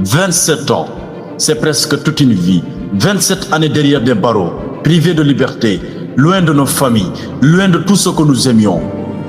27 ans, c'est presque toute une vie. 27 années derrière des barreaux, privés de liberté, loin de nos familles, loin de tout ce que nous aimions.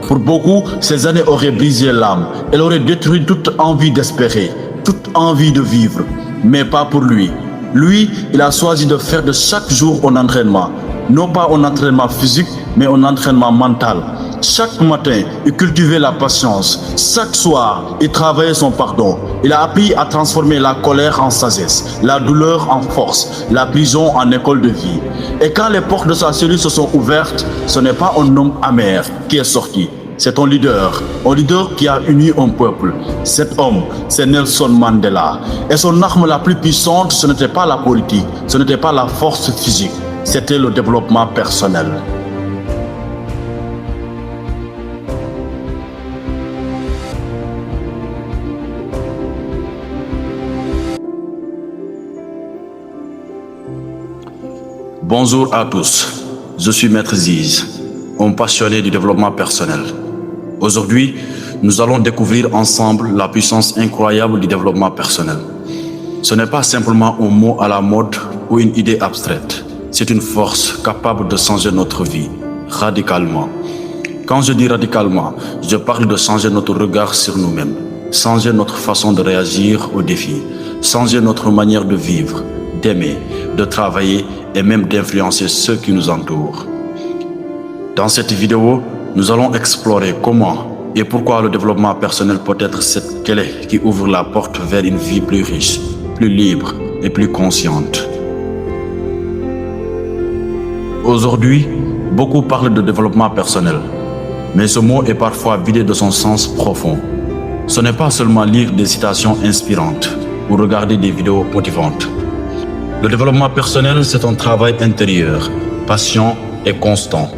Pour beaucoup, ces années auraient brisé l'âme. Elles auraient détruit toute envie d'espérer, toute envie de vivre. Mais pas pour lui. Lui, il a choisi de faire de chaque jour un entraînement. Non pas un entraînement physique, mais un entraînement mental. Chaque matin, il cultivait la patience. Chaque soir, il travaillait son pardon. Il a appris à transformer la colère en sagesse, la douleur en force, la prison en école de vie. Et quand les portes de sa cellule se sont ouvertes, ce n'est pas un homme amer qui est sorti. C'est un leader qui a uni un peuple. Cet homme, c'est Nelson Mandela. Et son arme la plus puissante, ce n'était pas la politique, ce n'était pas la force physique, c'était le développement personnel. Bonjour à tous, je suis Maître Ziz, un passionné du développement personnel. Aujourd'hui, nous allons découvrir ensemble la puissance incroyable du développement personnel. Ce n'est pas simplement un mot à la mode ou une idée abstraite. C'est une force capable de changer notre vie, radicalement. Quand je dis radicalement, je parle de changer notre regard sur nous-mêmes, changer notre façon de réagir aux défis, changer notre manière de vivre, d'aimer, de travailler et même d'influencer ceux qui nous entourent. Dans cette vidéo, nous allons explorer comment et pourquoi le développement personnel peut être cette clé qui ouvre la porte vers une vie plus riche, plus libre et plus consciente. Aujourd'hui, beaucoup parlent de développement personnel, mais ce mot est parfois vidé de son sens profond. Ce n'est pas seulement lire des citations inspirantes ou regarder des vidéos motivantes. Le développement personnel, c'est un travail intérieur, patient et constant.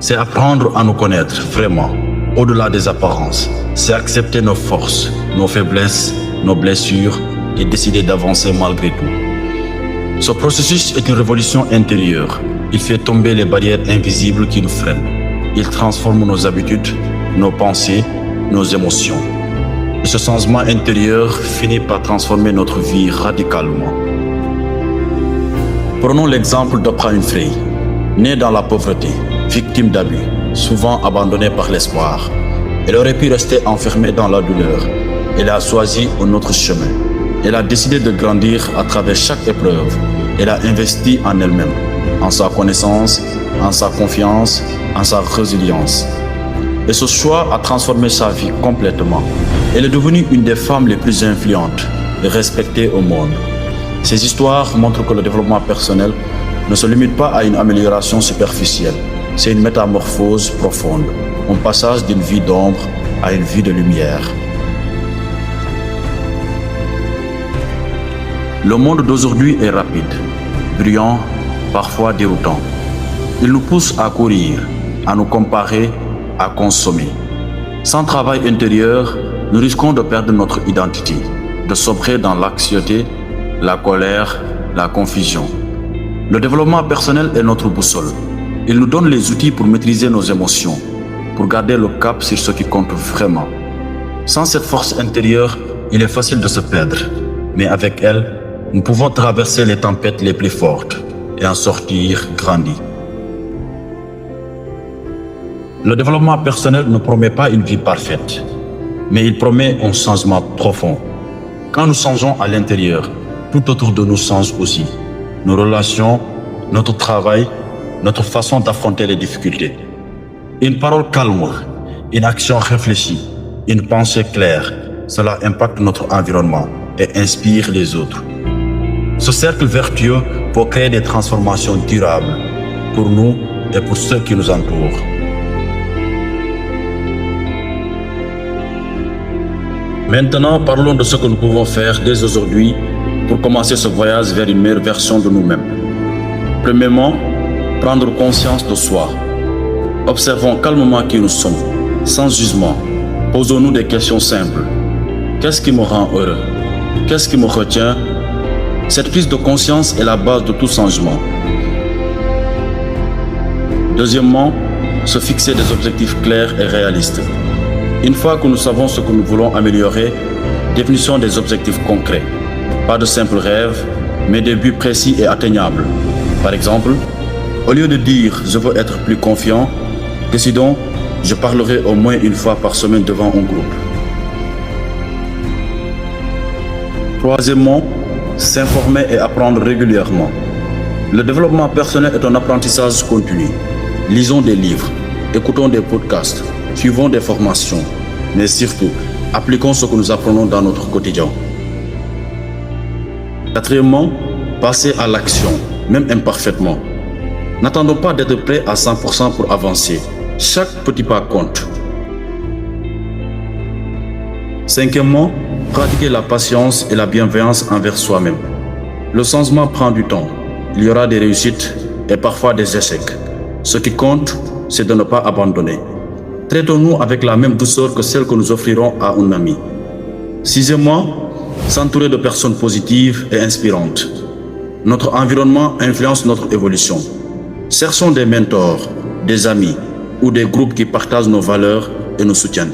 C'est apprendre à nous connaître vraiment, au-delà des apparences. C'est accepter nos forces, nos faiblesses, nos blessures et décider d'avancer malgré tout. Ce processus est une révolution intérieure. Il fait tomber les barrières invisibles qui nous freinent. Il transforme nos habitudes, nos pensées, nos émotions. Et ce changement intérieur finit par transformer notre vie radicalement. Prenons l'exemple d'Oprah Winfrey, née dans la pauvreté, victime d'abus, souvent abandonnée par l'espoir. Elle aurait pu rester enfermée dans la douleur. Elle a choisi un autre chemin. Elle a décidé de grandir à travers chaque épreuve. Elle a investi en elle-même, en sa connaissance, en sa confiance, en sa résilience. Et ce choix a transformé sa vie complètement. Elle est devenue une des femmes les plus influentes et respectées au monde. Ces histoires montrent que le développement personnel ne se limite pas à une amélioration superficielle. C'est une métamorphose profonde, un passage d'une vie d'ombre à une vie de lumière. Le monde d'aujourd'hui est rapide, bruyant, parfois déroutant. Il nous pousse à courir, à nous comparer, à consommer. Sans travail intérieur, nous risquons de perdre notre identité, de sombrer dans l'anxiété, la colère, la confusion. Le développement personnel est notre boussole. Il nous donne les outils pour maîtriser nos émotions, pour garder le cap sur ce qui compte vraiment. Sans cette force intérieure, il est facile de se perdre. Mais avec elle, nous pouvons traverser les tempêtes les plus fortes et en sortir grandis. Le développement personnel ne promet pas une vie parfaite, mais il promet un changement profond. Quand nous changeons à l'intérieur, tout autour de nous change aussi. Nos relations, notre travail, notre façon d'affronter les difficultés. Une parole calme, une action réfléchie, une pensée claire, cela impacte notre environnement et inspire les autres. Ce cercle vertueux peut créer des transformations durables pour nous et pour ceux qui nous entourent. Maintenant, parlons de ce que nous pouvons faire dès aujourd'hui pour commencer ce voyage vers une meilleure version de nous-mêmes. Premièrement, prendre conscience de soi. Observons calmement qui nous sommes, sans jugement. Posons-nous des questions simples. Qu'est-ce qui me rend heureux? Qu'est-ce qui me retient? Cette prise de conscience est la base de tout changement. Deuxièmement, se fixer des objectifs clairs et réalistes. Une fois que nous savons ce que nous voulons améliorer, définissons des objectifs concrets. Pas de simples rêves, mais des buts précis et atteignables. Par exemple, au lieu de dire « je veux être plus confiant », décidons « je parlerai au moins une fois par semaine devant un groupe ». Troisièmement, s'informer et apprendre régulièrement. Le développement personnel est un apprentissage continu. Lisons des livres, écoutons des podcasts, suivons des formations, mais surtout, appliquons ce que nous apprenons dans notre quotidien. Quatrièmement, passez à l'action, même imparfaitement. N'attendons pas d'être prêt à 100% pour avancer. Chaque petit pas compte. Cinquièmement, pratiquez la patience et la bienveillance envers soi-même. Le changement prend du temps. Il y aura des réussites et parfois des échecs. Ce qui compte, c'est de ne pas abandonner. Traitons-nous avec la même douceur que celle que nous offrirons à un ami. Sixièmement, s'entourer de personnes positives et inspirantes. Notre environnement influence notre évolution. Cherchons des mentors, des amis ou des groupes qui partagent nos valeurs et nous soutiennent.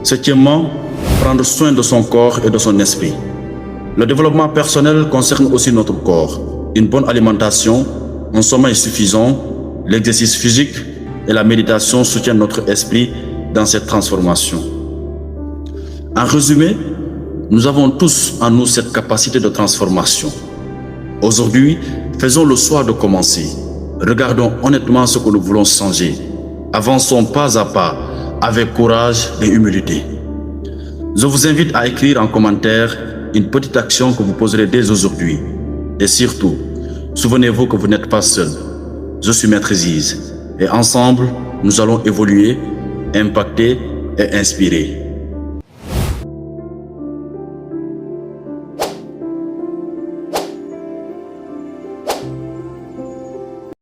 Septièmement, prendre soin de son corps et de son esprit. Le développement personnel concerne aussi notre corps. Une bonne alimentation, un sommeil suffisant, l'exercice physique et la méditation soutiennent notre esprit dans cette transformation. En résumé, nous avons tous en nous cette capacité de transformation. Aujourd'hui, faisons le choix de commencer. Regardons honnêtement ce que nous voulons changer. Avançons pas à pas, avec courage et humilité. Je vous invite à écrire en commentaire une petite action que vous poserez dès aujourd'hui. Et surtout, souvenez-vous que vous n'êtes pas seul. Je suis Maître Ziz et ensemble, nous allons évoluer, impacter et inspirer.